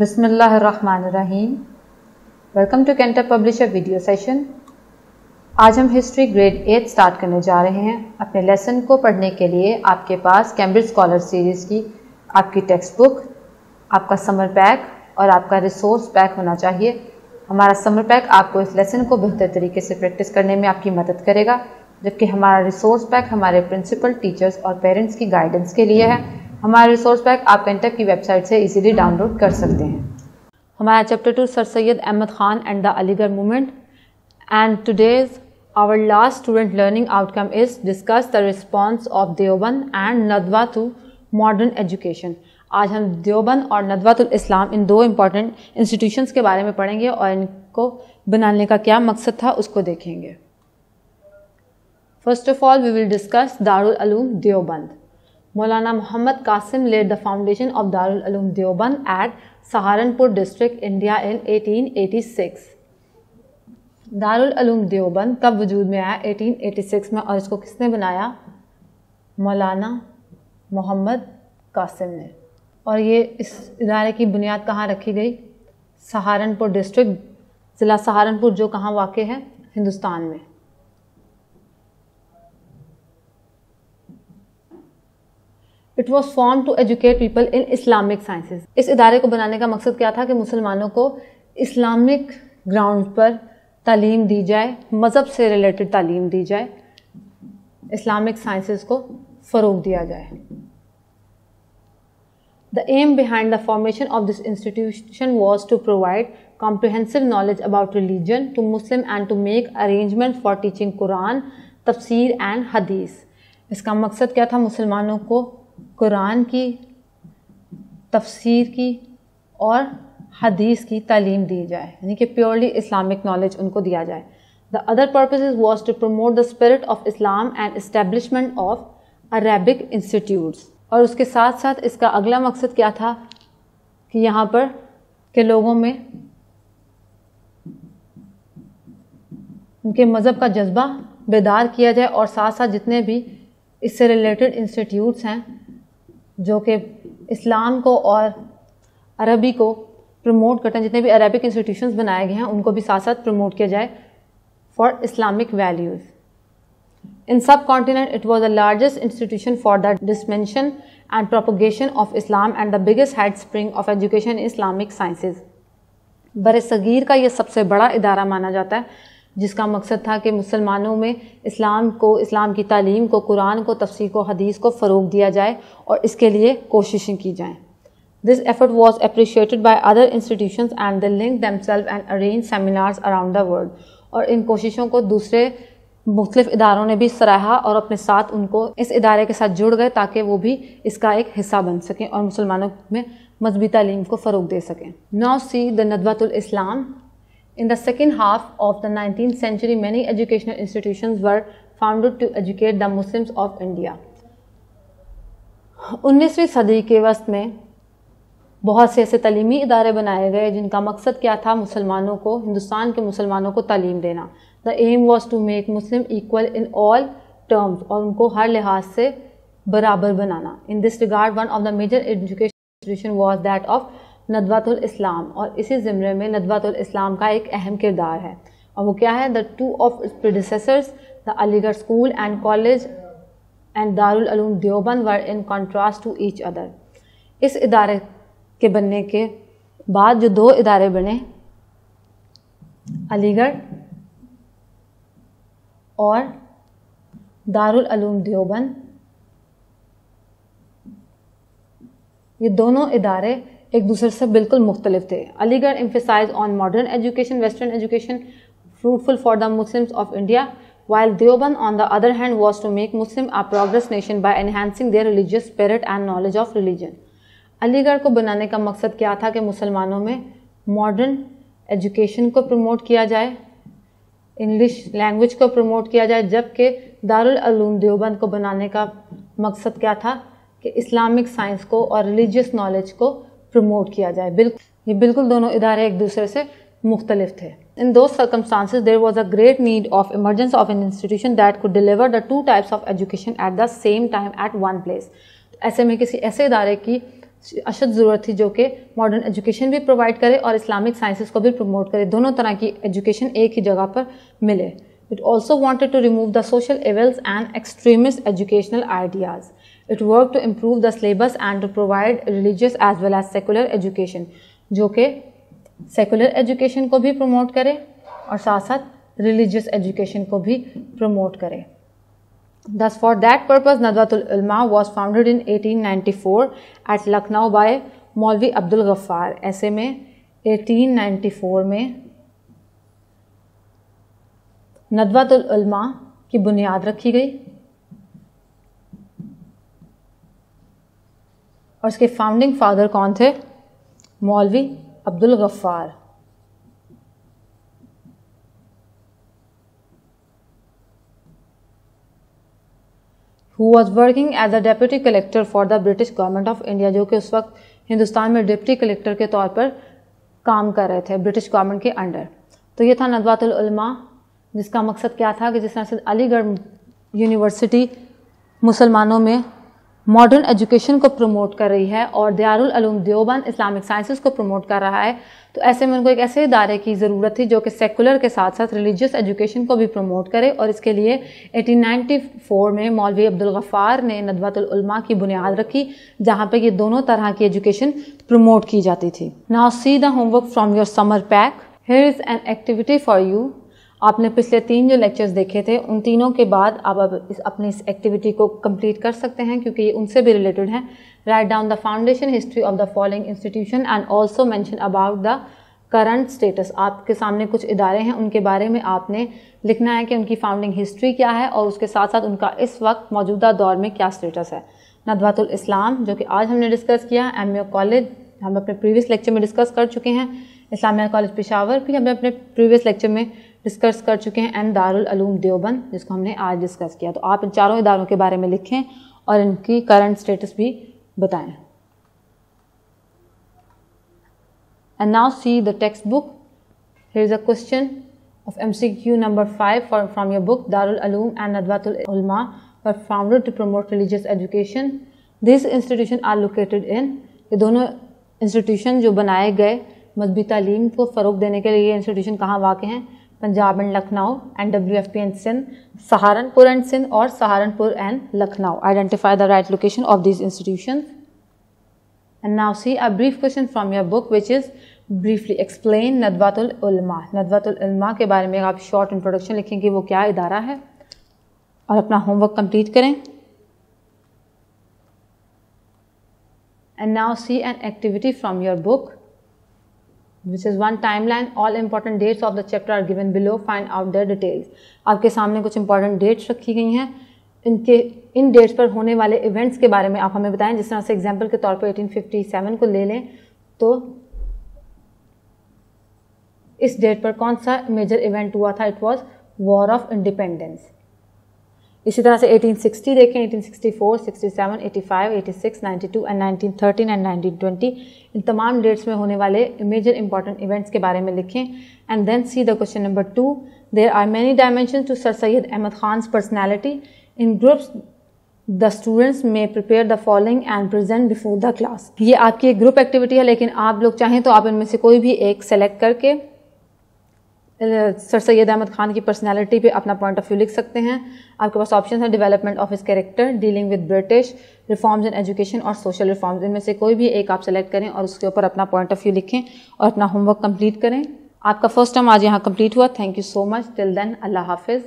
بسم اللہ الرحمن الرحیم. ویلکم ٹو کینٹر پبلشر ویڈیو سیشن. آج ہم ہسٹری گریڈ 8 سٹارٹ کرنے جا رہے ہیں. اپنے لیسن کو پڑھنے کے لیے آپ کے پاس کیمبرج اسکالر سیریز کی آپ کی ٹیکسٹ بک، آپ کا سمر پیک اور آپ کا ریسورس پیک ہونا چاہیے. ہمارا سمر پیک آپ کو اس لیسن کو بہتر طریقے سے پریکٹس کرنے میں آپ کی مدد کرے گا، جبکہ ہمارا ریسورس پیک ہمارے پرنسپل، ٹیچرز اور پیرنٹس کی گائیڈنس کے لیے ہے. ہمارا ریسورس پیک آپ کینٹر کی ویب سائٹ سے ایزیلی ڈاؤن لوڈ کر سکتے ہیں. ہمارا chapter 2 Sir Syed Ahmad Khan and the Aligarh movement. And today's our last student learning outcome is discuss the response of Deoband and Nadwa to modern education. آج ہم دیوبند اور ندوۃ الاسلام ان دو امپورٹنٹ انسٹیٹیوشنس کے بارے میں پڑھیں گے اور ان کو بنانے کا کیا مقصد تھا اس کو دیکھیں گے. First of all, we will discuss Darul Uloom Deoband. Maulana Muhammad Qasim laid the foundation of Darul Uloom Deoband at Saharanpur district, India in 1886. Darul Uloom Deoband کب وجود میں آیا؟ 1886 میں. اور اس کو کس نے بنایا؟ مولانا محمد قاسم نے. اور یہ اس ادارے کی بنیاد کہاں رکھی گئی؟ سہارنپور ڈسٹرکٹ، ضلع سہارنپور، جو کہاں واقع ہے؟ ہندوستان میں. It was formed to educate people in Islamic sciences. اس ادارے کو بنانے کا مقصد کیا تھا؟ کہ مسلمانوں کو اسلامک گراؤنڈ پر تعلیم دی جائے، مذہب سے ریلیٹڈ تعلیم دی جائے، اسلامک سائنسز کو فروغ دیا جائے. The aim behind the formation of this institution was to provide comprehensive knowledge about religion to Muslim and to make arrangements for teaching Quran, تفسیر and حدیث. اس کا مقصد کیا تھا؟ مسلمانوں کو قرآن کی، تفسیر کی اور حدیث کی تعلیم دی جائے، یعنی کہ پیورلی اسلامک نالج ان کو دیا جائے. The other purposes was to promote the spirit of Islam and establishment of Arabic institutes. اور اس کے ساتھ ساتھ اس کا اگلا مقصد کیا تھا؟ کہ یہاں پر کے لوگوں میں ان کے مذہب کا جذبہ بیدار کیا جائے، اور ساتھ ساتھ جتنے بھی اس سے ریلیٹڈ انسٹیٹیوٹس ہیں جو کہ اسلام کو اور عربی کو پروموٹ کرتے ہیں، جتنے بھی عربک انسٹیٹیوشنز بنائے گئے ہیں ان کو بھی ساتھ ساتھ پروموٹ کیا جائے for Islamic values. In subcontinent it was the largest institution for the dissemination and propagation of Islam and the biggest headspring of education in Islamic sciences. بر صغیر کا یہ سب سے بڑا ادارہ مانا جاتا ہے جس کا مقصد تھا کہ مسلمانوں میں اسلام کو، اسلام کی تعلیم کو، قرآن کو، تفسیر کو، حدیث کو فروغ دیا جائے اور اس کے لیے کوششیں کی جائیں. This effort was appreciated by other institutions and they linked themselves and arranged seminars around the world. اور ان کوششوں کو دوسرے مختلف اداروں نے بھی سراہا اور اپنے ساتھ ان کو اس ادارے کے ساتھ جڑ گئے تاکہ وہ بھی اس کا ایک حصہ بن سکیں اور مسلمانوں میں مذہبی تعلیم کو فروغ دے سکیں. Now see the ندوۃ الاسلام. In the second half of the 19th century, many educational institutions were founded to educate the Muslims of India. 19ویں صدی کے وسط میں بہت سے ایسے تعلیمی ادارے بنائے گئے جن کا مقصد کیا تھا؟ مسلمانوں کو، ہندوستان کے مسلمانوں کو تعلیم دینا. The aim was to make Muslim equal in all terms, اور ان کو ہر لحاظ سے برابر بنانا. In this regard, one of the major education institutions was that of Nadwatul الاسلام. اور اسی زمرے میں ندوۃ الاسلام کا ایک اہم کردار ہے، اور وہ کیا ہے؟ The two of its predecessors, the علی گڑھ school and college and Darul Uloom Deoband were in contrast to each other. اس ادارے کے بننے کے بعد جو دو ادارے بنے، علی گڑھ اور دارالعلوم دیوبند، یہ دونوں ادارے ایک دوسرے سے بالکل مختلف تھے. علی گڑھ emphasized on modern education, western education, fruitful for the Muslims of India, while Deoband on the other hand was to make Muslim a progress nation by enhancing their religious spirit and knowledge of religion. علی گڑھ کو بنانے کا مقصد کیا تھا؟ کہ مسلمانوں میں ماڈرن ایجوکیشن کو پروموٹ کیا جائے، انگلش لینگویج کو پروموٹ کیا جائے، جبکہ دارالعلوم دیوبند کو بنانے کا مقصد کیا تھا؟ کہ اسلامک سائنس کو اور ریلیجیس نالج کو پروموٹ کیا جائے. یہ بالکل دونوں ادارے ایک دوسرے سے مختلف تھے. In those circumstances, there was a great need of emergence of an institution that could deliver the two types of education at the same time at one place. ایسے میں کسی ایسے ادارے کی اشد ضرورت تھی جو کہ ماڈرن ایجوکیشن بھی پرووائڈ کرے اور اسلامک سائنسز کو بھی پروموٹ کرے, دونوں طرح کی ایجوکیشن ایک ہی جگہ پر ملے. It also wanted to remove the social evils and extremist educational ideas. It worked to improve the syllabus and to provide religious as well as secular education, جو کہ secular education کو بھی promote کرے اور ساتھ ساتھ religious education کو بھی promote کرے. Thus, for that purpose, Nadwatul Ulama was founded in 1894 at Lucknow by Maulvi Abdul Ghaffar. ایسے میں 1894 میں ندوۃ العلماء کی بنیاد رکھی گئی اور اس کے فاؤنڈنگ فادر کون تھے؟ مولوی Abdul Ghaffar. who was working as a deputy collector for the British government of India, جو کہ اس وقت ہندوستان میں ڈپٹی کلیکٹر کے طور پر کام کر رہے تھے برٹش گورنمنٹ کے انڈر. تو یہ تھا ندوۃ العلماء, جس کا مقصد کیا تھا کہ جس طرح سے علی گڑھ یونیورسٹی مسلمانوں میں ماڈرن ایجوکیشن کو پروموٹ کر رہی ہے اور دارالعلوم دیوبند اسلامک سائنسز کو پروموٹ کر رہا ہے, تو ایسے میں ان کو ایک ایسے ادارے کی ضرورت تھی جو کہ سیکولر کے ساتھ ساتھ ریلیجیس ایجوکیشن کو بھی پروموٹ کرے, اور اس کے لیے 1894 میں مولوی عبد الغفار نے ندوۃ العلماء کی بنیاد رکھی, جہاں پہ یہ دونوں طرح کی ایجوکیشن پروموٹ کی جاتی تھی. Now see the homework from your summer pack. Here is an activity for you. آپ نے پچھلے 3 جو لیکچرز دیکھے تھے ان تینوں کے بعد آپ اب اپنی اس ایکٹیویٹی کو کمپلیٹ کر سکتے ہیں کیونکہ یہ ان سے بھی ریلیٹڈ ہیں. Write down the foundation history of the following institution and also mention about the current status. آپ کے سامنے کچھ ادارے ہیں, ان کے بارے میں آپ نے لکھنا ہے کہ ان کی فاؤنڈنگ ہسٹری کیا ہے اور اس کے ساتھ ساتھ ان کا اس وقت موجودہ دور میں کیا اسٹیٹس ہے. ندوۃ الاسلام جو کہ آج ہم نے ڈسکس کیا, ایم کالج ہم اپنے پریویس لیکچر میں ڈسکس کر چکے ہیں, اسلامیہ کالج پشاور بھی ہم اپنے پریویس لیکچر میں ڈسکس کر چکے ہیں, اینڈ دارالعلوم دیوبند جس کو ہم نے آج ڈسکس کیا. تو آپ ان چاروں اداروں کے بارے میں لکھیں اور ان کی کرنٹ اسٹیٹس بھی بتائیں. And now see the textbook. Here is a question of MCQ number 5 from your book. Darul Uloom and Nadwatul Ulama were founded to promote religious education. These institutions are located in, یہ دونوں institution جو بنائے گئے مذہبی تعلیم کو فروغ دینے کے لیے یہ انسٹیٹیوشن کہاں واقع ہیں؟ Punjab and Lucknow, and WFP and Sindh, Saharanpur and Sindh, اور Saharanpur and Lucknow. Identify the right location of these institutions. And now see a brief question from your book which is briefly explain Nadwatul العلماء. ندوۃ العلماء کے بارے میں آپ شارٹ انٹروڈکشن لکھیں کہ وہ کیا ادارہ ہے اور اپنا ہوم ورک کمپلیٹ کریں. And now see an activity from your book which is one timeline. All important dates of the chapter are given below. Find out their details. آپ کے سامنے کچھ امپورٹنٹ ڈیٹس رکھی گئی ہیں, ان ڈیٹس پر ہونے والے ایونٹس کے بارے میں آپ ہمیں بتائیں. جس طرح سے ایگزامپل کے طور پر 1857 کو لے لیں تو اس ڈیٹ پر کون سا میجر ایونٹ ہوا تھا؟ It was war of independence. اسی طرح سے 1860 دیکھیں, 1864, 67, 85, 86, 92 اینڈ 1913 اینڈ 1920. ان تمام ڈیٹس میں ہونے والے میجر امپورٹنٹ ایونٹس کے بارے میں لکھیں. And then see the question number 2. There are many dimensions to Sir Syed Ahmad خان's personality. In groups the students may prepare the following and present before the class. یہ آپ کی ایک گروپ ایکٹیویٹی ہے, لیکن آپ لوگ چاہیں تو آپ ان میں سے کوئی بھی ایک سلیکٹ کر کے سر سید احمد خان کی پرسنالٹی پہ اپنا پوائنٹ آف ویو لکھ سکتے ہیں. آپ کے پاس آپشن ہے development of his character, dealing with British, reforms in education اور سوشل ریفارمز. ان میں سے کوئی بھی ایک آپ سلیکٹ کریں اور اس کے اوپر اپنا پوائنٹ آف ویو لکھیں اور اپنا ہوم ورک کمپلیٹ کریں. آپ کا فرسٹ ٹرم آج یہاں کمپلیٹ ہوا. تھینک یو سو مچ. ٹل دین اللہ حافظ.